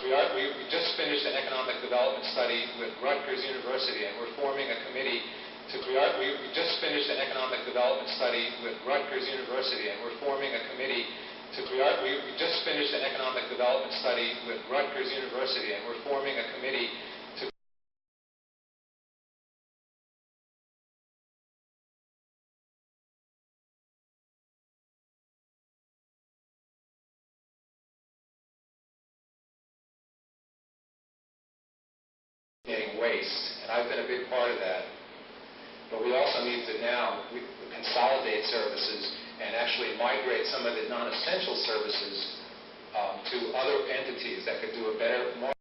We just finished an economic development study with Rutgers University, and we're forming a committee to we just finished an economic development study with Rutgers University, and we're forming a committee to we just finished an economic development study with Rutgers University, and we're forming a committee to waste, and I've been a big part of that. But we also need to now consolidate services and actually migrate some of the non-essential services to other entities that could do a better, more.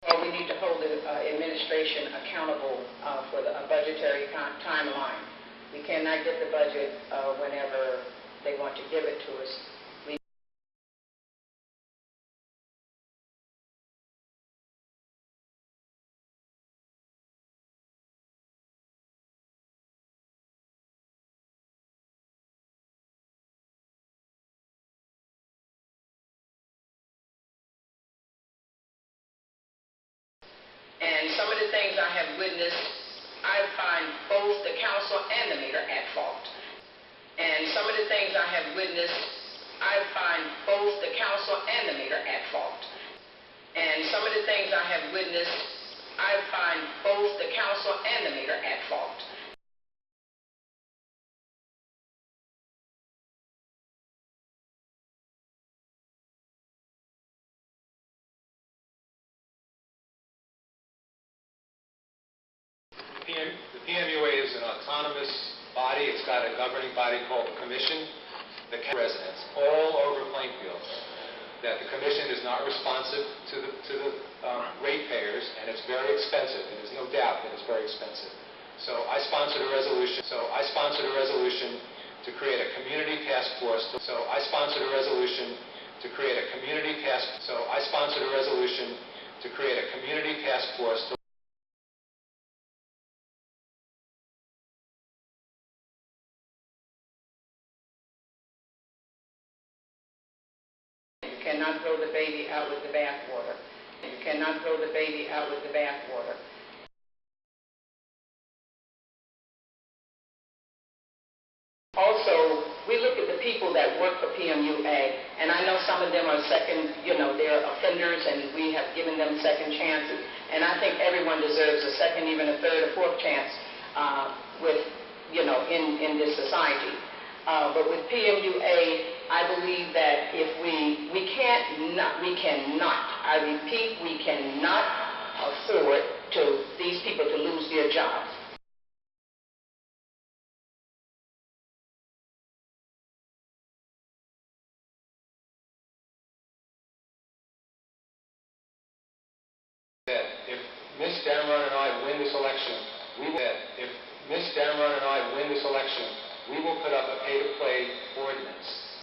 Well, we need to hold the administration accountable for a budgetary timeline. We cannot get the budget whenever they want to give it to us. And some of the things I have witnessed, I find both the council and the mayor at fault. And some of the things I have witnessed, I find both the council and the mayor at fault. And some of the things I have witnessed, I find both the council and the mayor at fault. The PMUA is an autonomous body. It's got a governing body called the Commission. The residents all over Plainfield, that the Commission is not responsive to the ratepayers, and it's very expensive. And there's no doubt that it's very expensive. So I sponsored a resolution. To create a community task force. To create a community task force. You cannot throw the baby out with the bathwater. You cannot throw the baby out with the bathwater. Also, we look at the people that work for PMUA, and I know some of them are they're offenders, and we have given them second chances. And I think everyone deserves a second, even a third or fourth chance in this society. But with PMUA, I believe that if we cannot, I repeat, we cannot afford these people to lose their jobs. If Ms. Damron and I win this election, we will put up a pay-to-play ordinance.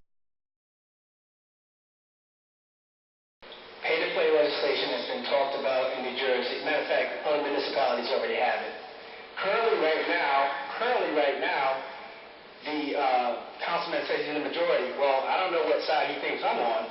Pay-to-play legislation has been talked about in New Jersey. Matter of fact, other municipalities already have it. Currently, right now, the councilman says he's in the majority. Well, I don't know what side he thinks I'm on.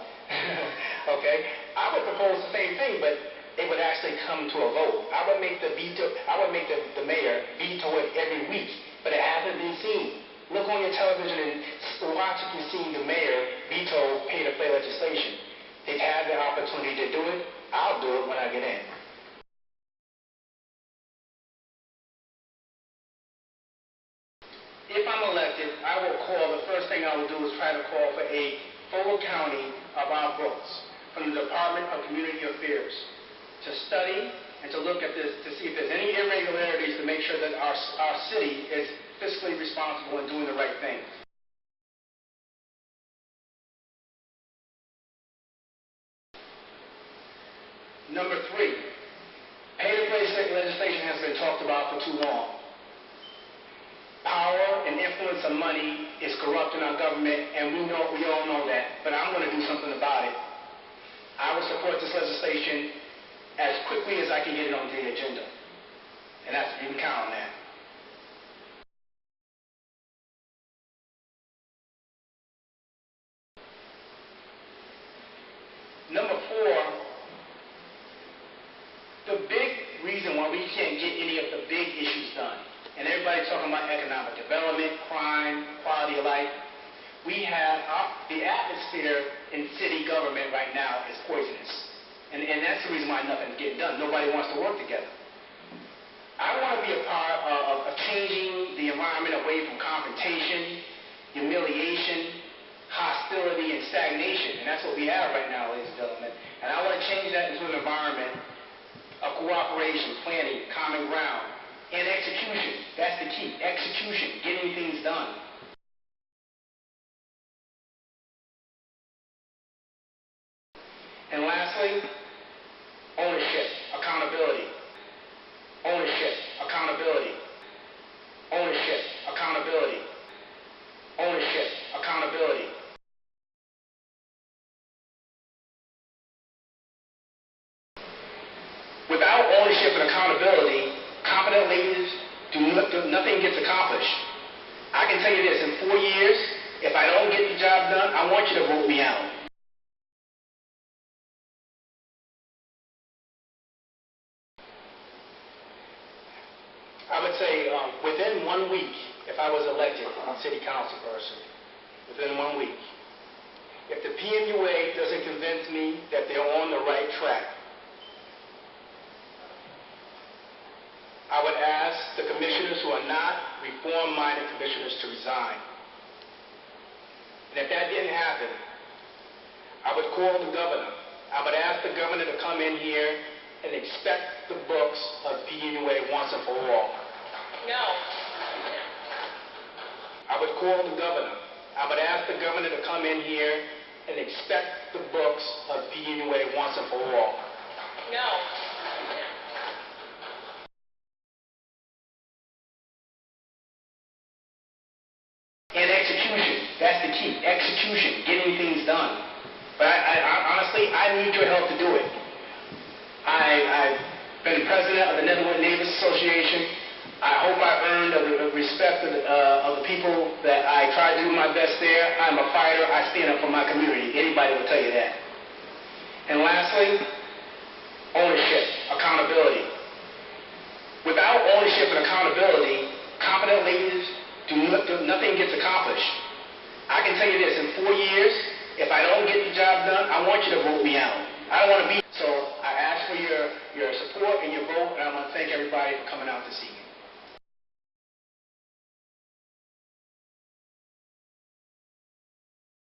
Okay, I would propose the same thing, but it would actually come to a vote. I would make the mayor veto it every week, but it hasn't been seen. Look on your television and watch if you've seen the mayor veto pay-to-play legislation. They've had the opportunity to do it. I'll do it when I get in. If I'm elected, the first thing I will do is try to call for a full accounting of our books from the Department of Community Affairs, to study and to look at this, to see if there's any irregularities, to make sure that our city is fiscally responsible and doing the right thing. Number 3, pay-to-play legislation has been talked about for too long. Power and influence of money is corrupt in our government, and we all know that, but I'm going to do something about it. I will support this legislation as quickly as I can get it on the agenda. And that's, you can count on that. Number 4, the big reason why we can't get any of the big issues done, and everybody's talking about economic development, crime, quality of life, we have the atmosphere in city government right now is poisonous. And that's the reason why nothing's getting done. Nobody wants to work together. I want to be a part of changing the environment away from confrontation, humiliation, hostility, and stagnation. And that's what we have right now, ladies and gentlemen. And I want to change that into an environment of cooperation, planning, common ground, and execution. That's the key. Execution, getting things done. And lastly, ownership, accountability. Ownership, accountability. Ownership, accountability. Ownership, accountability. Without ownership and accountability, competent leaders nothing gets accomplished. I can tell you this, in 4 years, if I don't get the job done, I want you to vote me out. I would say within 1 week, if I was elected city council person, within 1 week, if the PMUA doesn't convince me that they're on the right track, I would ask the commissioners who are not reform-minded commissioners to resign. And if that didn't happen, I would call the governor. I would ask the governor to come in here and inspect the books of PMUA once and for all. No. I would call the governor. I would ask the governor to come in here and inspect the books of PMUA once and for all. No. And execution. That's the key. Execution. Getting things done. But I honestly, I need your help to do it. I've been president of the Netherwood Neighbors Association. I hope I earned the respect of the people that I try to do my best there. I'm a fighter. I stand up for my community. Anybody will tell you that. And lastly, ownership, accountability. Without ownership and accountability, competent leaders nothing gets accomplished. I can tell you this, in 4 years, if I don't get the job done, I want you to vote me out. I don't want to be. So I ask for your support and your vote, and I want to thank everybody for coming out this evening.